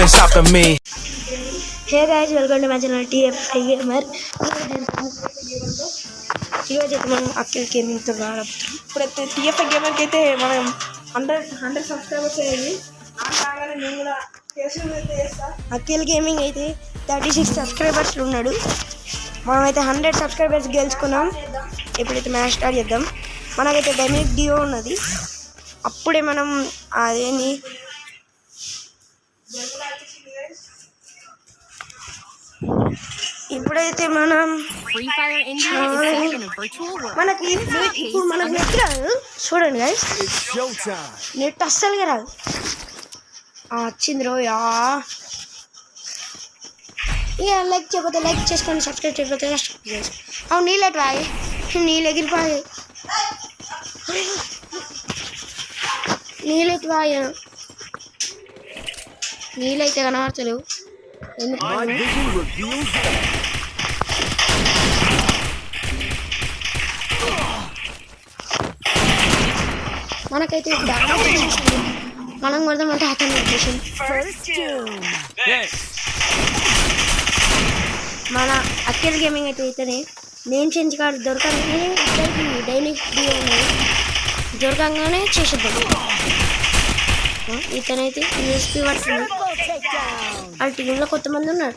nothing stopping me. Hey guys, welcome to my channel TFI Gamer. ఈరోజు అయితే మనం అక్కడికి గేమింగ్తో రాబోతున్నాం. ఇప్పుడైతే TFI గేమర్కి అయితే మనం 100 సబ్స్క్రైబర్స్ అయ్యింది. కాగానే నేను కూడా చేస్తా. అఖిల్ గేమింగ్ అయితే 36 సబ్స్క్రైబర్స్ ఉన్నాడు. మనమైతే 100 సబ్స్క్రైబర్స్ గెలుచుకున్నాం. ఇప్పుడైతే మ్యాచ్ స్టార్ట్ చేద్దాం. మనకైతే డైనమిక్ డియో ఉన్నది. అప్పుడే మనం అదేంటి ఇప్పుడైతే మనం మనకి ఇప్పుడు మనకు నెట్ రాదు. చూడండి గైస్, నెట్ అస్సలుగా రాదు. వచ్చింది రోయా. ఇక లైక్ చేయకపోతే లైక్ చేసుకోండి, సబ్స్క్రైబ్ చేయకపోతే సబ్స్క్రైబ్ చేసుకోండి. అవును, నీళ్ళు ఎటు వాయి, నీళ్ళు ఎగిరిపోయి, నీళ్ళు ఎటు వాయి, నీళ్ళు అయితే కనబడతలేవు. మనకైతే మనం కొడదామంటే అతను వచ్చేసింది. మన అఖిల్ గేమింగ్ అయితే ఇతనే నేమ్ చేంజ్ కార్డు దొరకగానే డైలీ దొరకంగానే చేసేద్దాం. ఇతనైతే యూఎస్పీ పడుతుంది. వాళ్ళ టీంలో కొంతమంది ఉన్నారు.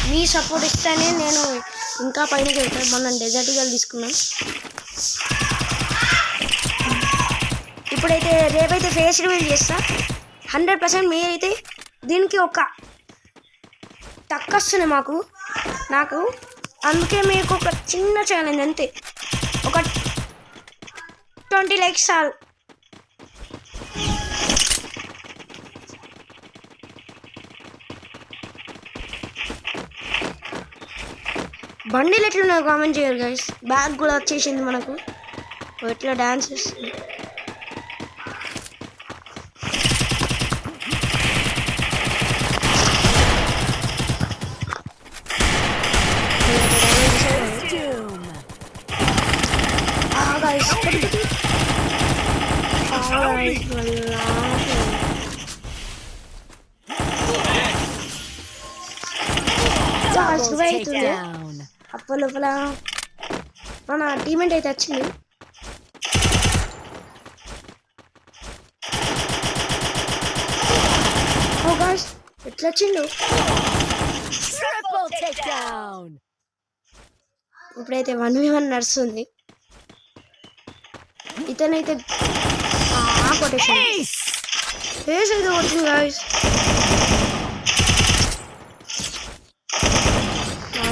మీ సపోర్ట్ ఇస్తేనే నేను ఇంకా పైనకి వెళ్తాను. మనం డెజర్ట్ గల్ తీసుకున్నాం. ఇప్పుడైతే రేపైతే ఫేస్ రివీల్ చేస్తా. 100% మీరైతే దీనికి ఒక టక్ వస్తుంది నాకు. అందుకే మీకు ఒక చిన్న ఛాలెంజ్, అంతే. ఒక 20 లైక్స్ చాలు. బండిలు ఎట్లున్నాయో కామెంట్ చేయరు గైస్. బ్యాగ్ కూడా వచ్చేసింది మనకు. ఎట్లా డాన్స్ చేస్తుంది. లోపల మన టీమేట్ అయితే వచ్చింది. ఎట్లా వచ్చిండు. ఇప్పుడైతే 1v1 నడుస్తుంది. ఇతనైతే కొట్టేసాడు. ఫేస్ అయితే కొట్టింది గాయ్స్.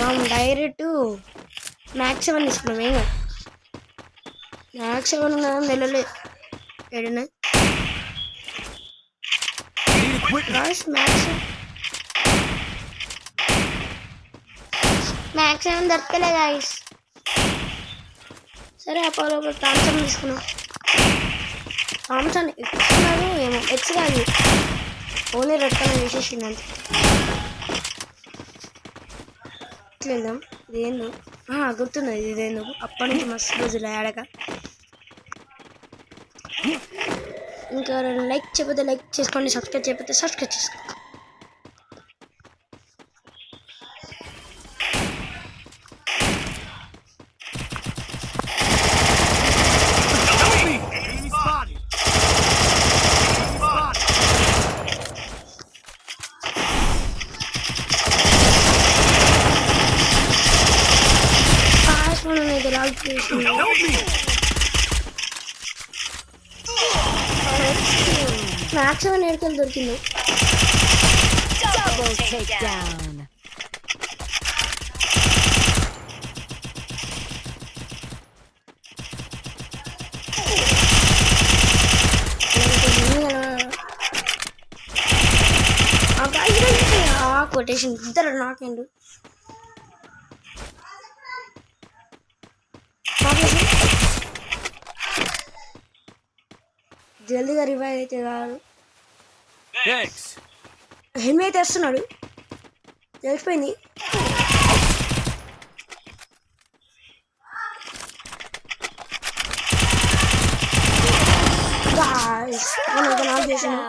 మనం డైరెక్ట్ మ్యాక్స్ 7 తీసుకున్నాం. ఏం కాదు, మ్యాక్స్ 7 ఉన్నదని తెలియలే. ఏడున్నా మ్యాక్స్ 7 దొరకలే గాయస్. సరే అపోలో థామ్సన్ తీసుకున్నాం. థామ్సన్ ఇస్తున్నారు ఏమో, ఎక్స్ కాదు, ఓన్లీ రెడ్ కలర్ వేసేసింది అంతే. వెళ్దాం. ఇదేందో గుర్తున్నది. ఇదేందో అప్పటి నుంచి మస్తు రోజులు ఆడక. ఇంకా లైక్ చేయకపోతే లైక్ చేసుకోండి, సబ్స్క్రైబ్ చేయకపోతే సబ్స్క్రైబ్ చేసుకోండి. మ్యాక్స్ 7 ఏడుకెళ్ళి దొరికింది. కొటేషన్ ఇద్దరు నాకేండు. జల్దీగా రివైవ్ అయితే కాదు. హెల్మెట్ అయితే వస్తున్నాడు, తెలిసిపోయింది. మనం ఇతను ఆఫ్ చేసాను.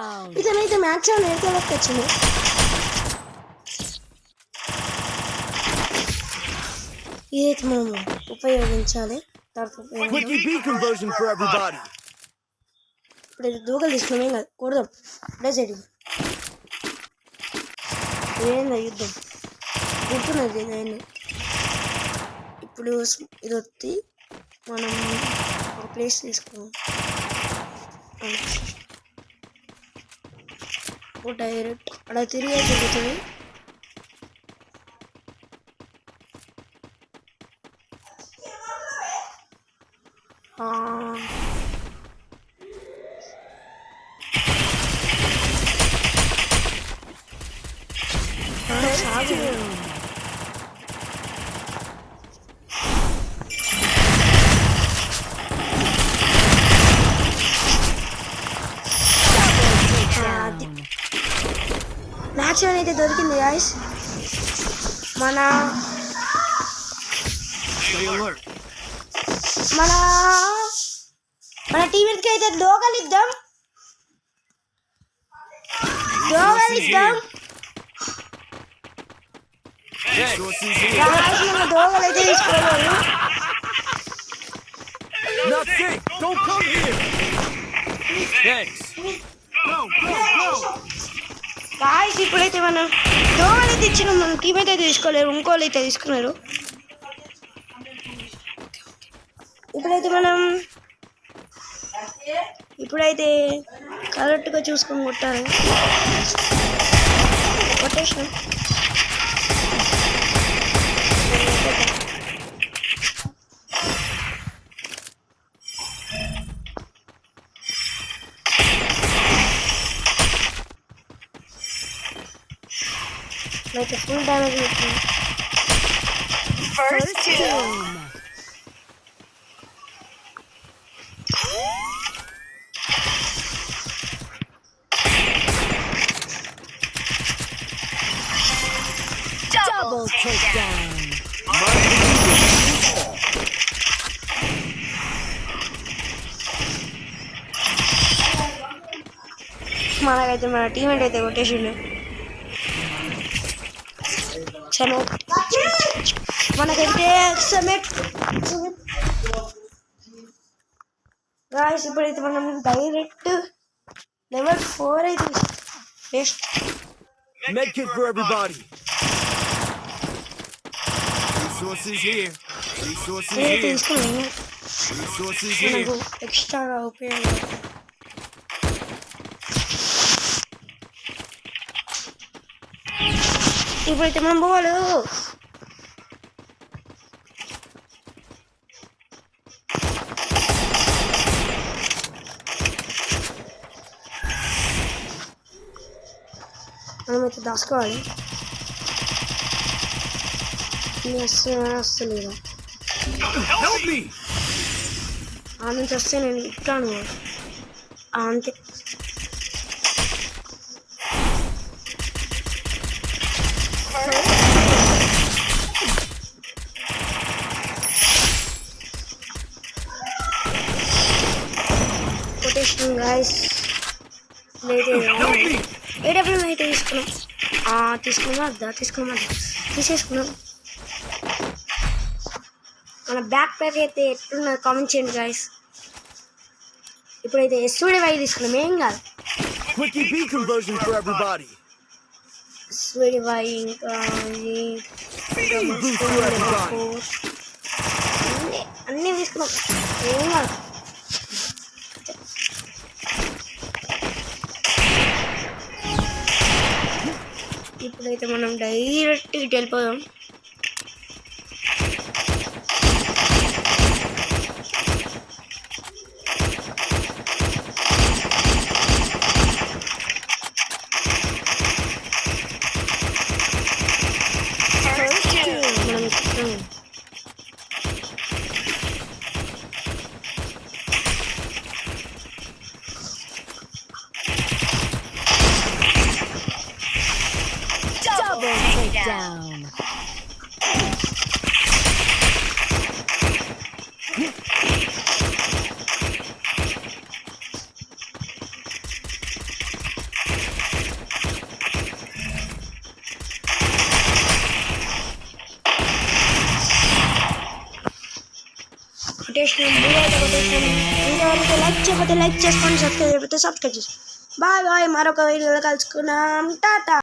ఇతనైతే మ్యాచ్ నేర్చుకోలేక వచ్చింది. ఇదైతే మనం ఉపయోగించాలి. ఇప్పుడు ఇది దూకలు తీసుకున్నాం, ఏం కాదు, కొడదాం. ఇదే సైడ్ ఏందా యుద్ధం గుర్తున్నది నేను. ఇప్పుడు ఇది వచ్చి మనం ఒక ప్లేస్ తీసుకున్నాం. డైరెక్ట్ అక్కడ తిరిగే జరుగుతుంది. మ్యాచ్ అయితే దొరికింది గాయ్స్. మన మన మన టీంకి అయితే దోగలిద్దాం. దోగలైతే తీసుకోవాలి. గాయ్స్ ఇప్పుడైతే మనం దోగలైతే ఇచ్చినాం. మన టీం అయితే తీసుకోలేరు, ఇంకోళ్ళు అయితే తీసుకున్నారు. ఇప్పుడైతే కరెక్ట్గా చూసుకొని కొట్టాలి. కొట్టేసినాం. అయితే ఫుల్ డ్యామేజ్ వచ్చింది. Double takedown. మనకైతే మన టీమేట్ అయితే కొట్టేసిండు. మనకైతే గాయ్స్ ఇప్పుడైతే మనం డైరెక్ట్ లెవెల్ 4 అయితే best. Medkit for everybody. Resources here. Resources here. Resources here. ఎక్స్ట్రాగా ఉపయోగం. ఇప్పుడైతే మనం పోవాలి. మనమైతే దాచుకోవాలి. వస్తలేదు. ఆ నుంచి వస్తే నేను ఇట్లాను అంతే. కొటేషన్ గాయ్స్ ఏడబ్ల్యూ అయితే తీసుకున్నాం. తీసేసుకున్నాం. మన బ్యాక్ ప్యాక్ అయితే ఎట్లున్నది కామెంట్ చేయండి గాయ్స్. ఇప్పుడైతే SVDY తీసుకున్నాం, ఏం కాదు. SVDY ఇంకా అన్నీ తీసుకున్నాం, ఏం కాదు. ఇప్పుడైతే మనం డైరెక్ట్ ఇటు వెళ్ళిపోదాం. Double takedown. కొట్టేసినాం, వీడియో అయితే కొట్టేసినాం. వీడియో అయితే లైక్ చేయకపోతే లైక్ చేసుకోండి, సబ్స్క్రైబ్ చేయకపోతే సబ్స్క్రైబ్ చేసుకోండి. బాయ్ బాయ్, మరొక వీడియోలో కలుసుకున్నాం. టాటా.